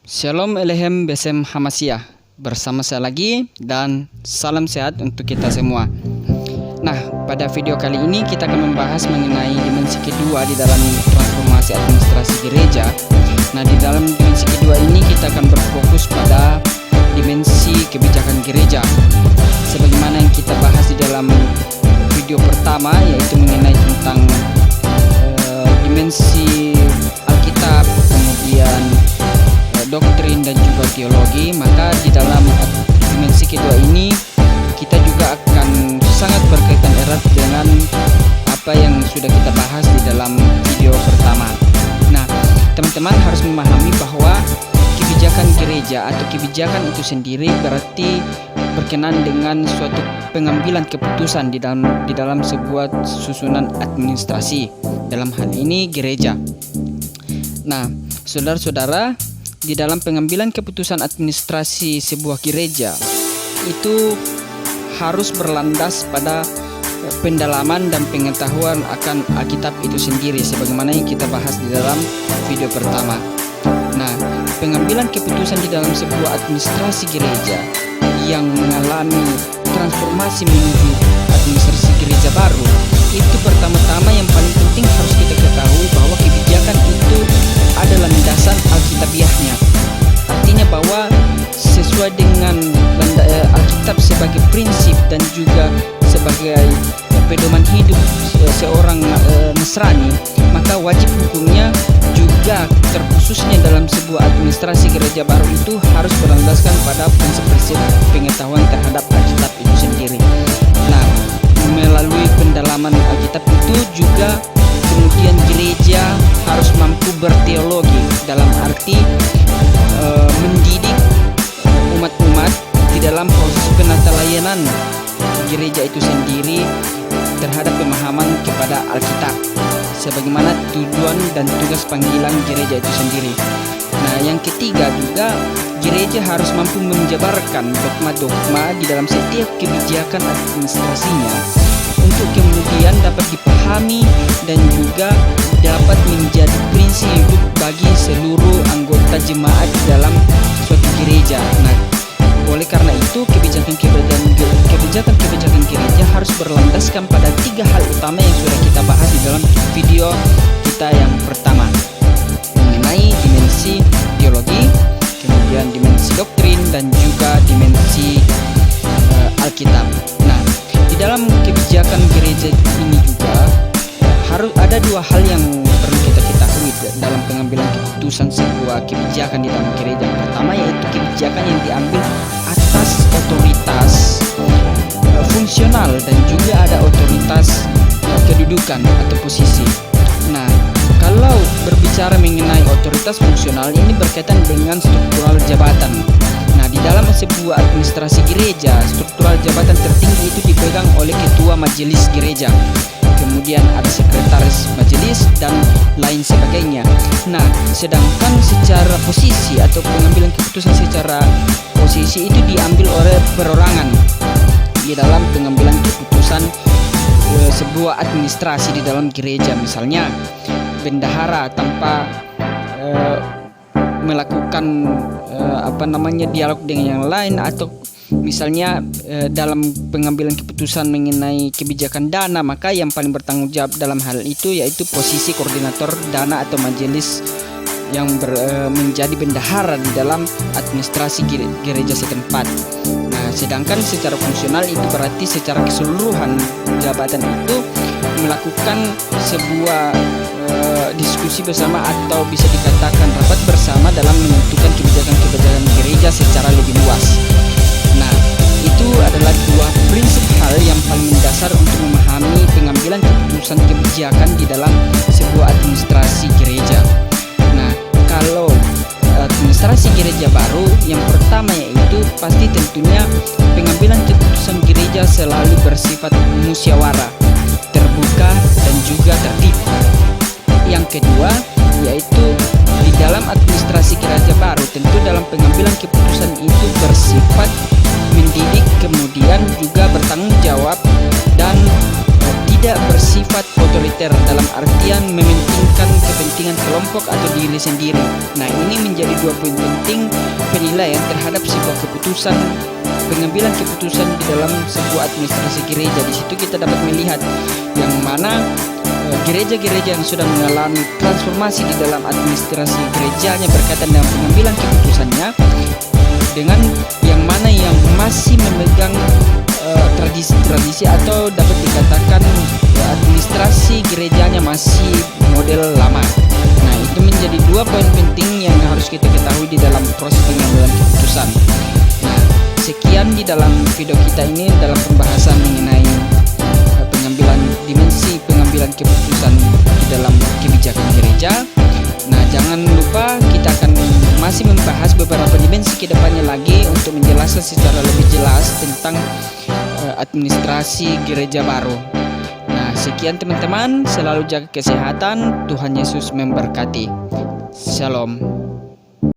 Shalom Elehem Besem Hamasiyah. Bersama saya lagi dan salam sehat untuk kita semua. Nah, pada video kali ini kita akan membahas mengenai dimensi kedua di dalam transformasi administrasi gereja. Nah, di dalam dimensi kedua ini kita akan berfokus pada dimensi kebijakan gereja. Sebagaimana yang kita bahas di dalam video pertama, yaitu mengenai tentang dimensi Alkitab, kemudian doktrin dan juga teologi. Maka di dalam dimensi kedua ini kita juga akan sangat berkaitan erat dengan apa yang sudah kita bahas di dalam video pertama. Nah, teman-teman harus memahami bahwa kebijakan gereja atau kebijakan itu sendiri berarti berkenaan dengan suatu pengambilan keputusan di dalam sebuah susunan administrasi, dalam hal ini gereja. Nah, saudara-saudara, di dalam pengambilan keputusan administrasi sebuah gereja itu harus berlandas pada pendalaman dan pengetahuan akan Alkitab itu sendiri, sebagaimana yang kita bahas di dalam video pertama. Nah, pengambilan keputusan di dalam sebuah administrasi gereja yang mengalami transformasi menuju administrasi gereja baru, itu pertama-tama yang paling penting harus kita ketahui bahwa kebijakan itu adalah landasan Alkitabiahnya. Artinya bahwa sesuai dengan Alkitab sebagai prinsip dan juga sebagai pedoman hidup seorang Nasrani, maka wajib hukumnya juga terkhususnya dalam sebuah administrasi gereja baru itu harus berlandaskan pada prinsip-prinsip pengetahuan terhadap Alkitab itu sendiri. Nah, melalui pendalaman Alkitab itu juga kemudian gereja harus mampu berteologi, dalam arti mendidik umat-umat di dalam proses penata layanan gereja itu sendiri terhadap pemahaman kepada Alkitab, sebagaimana tujuan dan tugas panggilan gereja itu sendiri. Nah, yang ketiga juga gereja harus mampu menjabarkan dogma-dogma di dalam setiap kebijakan administrasinya untuk kemudian dapat dipahami dan juga dapat menjadi prinsip hidup bagi seluruh anggota jemaat dalam suatu gereja. Nah, oleh karena itu kebijakan gereja harus berlandaskan pada 3 hal utama yang sudah kita bahas di dalam video kita yang pertama, mengenai dimensi teologi, kemudian dimensi doktrin dan juga dimensi Alkitab. Nah, di dalam kebijakan gereja ini juga harus ada 2 hal yang perlu kita ketahui dalam pengambilan keputusan sebuah kebijakan di dalam gereja. Pertama, yaitu kebijakan yang diambil atas otoritas fungsional dan juga ada otoritas kedudukan atau posisi. Nah, kalau berbicara mengenai otoritas fungsional, ini berkaitan dengan struktural jabatan. Nah, di dalam sebuah administrasi gereja, struktural jabatan tertinggi itu dipegang oleh ketua majelis gereja, kemudian ada sekretaris majelis dan lain sebagainya. Nah, sedangkan secara posisi atau pengambilan keputusan secara posisi itu diambil oleh perorangan di dalam pengambilan keputusan sebuah administrasi di dalam gereja. Misalnya bendahara tanpa melakukan dialog dengan yang lain, atau misalnya dalam pengambilan keputusan mengenai kebijakan dana, maka yang paling bertanggung jawab dalam hal itu yaitu posisi koordinator dana atau majelis yang menjadi bendahara di dalam administrasi gereja setempat. Nah, sedangkan secara fungsional itu berarti secara keseluruhan jabatan itu melakukan sebuah diskusi bersama atau bisa dikatakan rapat bersama dalam menentukan kebijakan-kebijakan gereja secara lebih luas. Nah, itu adalah 2 prinsip hal yang paling mendasar untuk memahami pengambilan keputusan kebijakan di dalam sebuah administrasi gereja. Nah, kalau administrasi gereja baru, yang pertama yaitu pasti tentunya pengambilan keputusan gereja selalu bersifat musyawarah, terbuka dan juga tertib. Yang kedua yaitu di dalam administrasi gereja baru, tentu dalam pengambilan keputusan itu bersifat mendidik, kemudian juga bertanggung jawab dan tidak bersifat otoriter dalam artian mementingkan kepentingan kelompok atau diri sendiri. Nah, ini menjadi dua poin penting penilaian terhadap sebuah keputusan, pengambilan keputusan di dalam sebuah administrasi gereja. Di situ kita dapat melihat yang mana gereja-gereja yang sudah mengalami transformasi di dalam administrasi gerejanya berkaitan dengan pengambilan keputusannya, dengan yang mana yang masih memegang tradisi-tradisi atau dapat dikatakan administrasi gerejanya masih model lama. Nah, itu menjadi dua poin penting yang harus kita ketahui di dalam proses pengambilan keputusan. Nah, sekian di dalam video kita ini dalam pembahasan mengenai dimensi pengambilan keputusan di dalam kebijakan gereja. Nah, jangan lupa kita akan masih membahas beberapa dimensi kedepannya lagi untuk menjelaskan secara lebih jelas tentang administrasi gereja baru. Nah, sekian teman-teman, selalu jaga kesehatan. Tuhan Yesus memberkati. Shalom.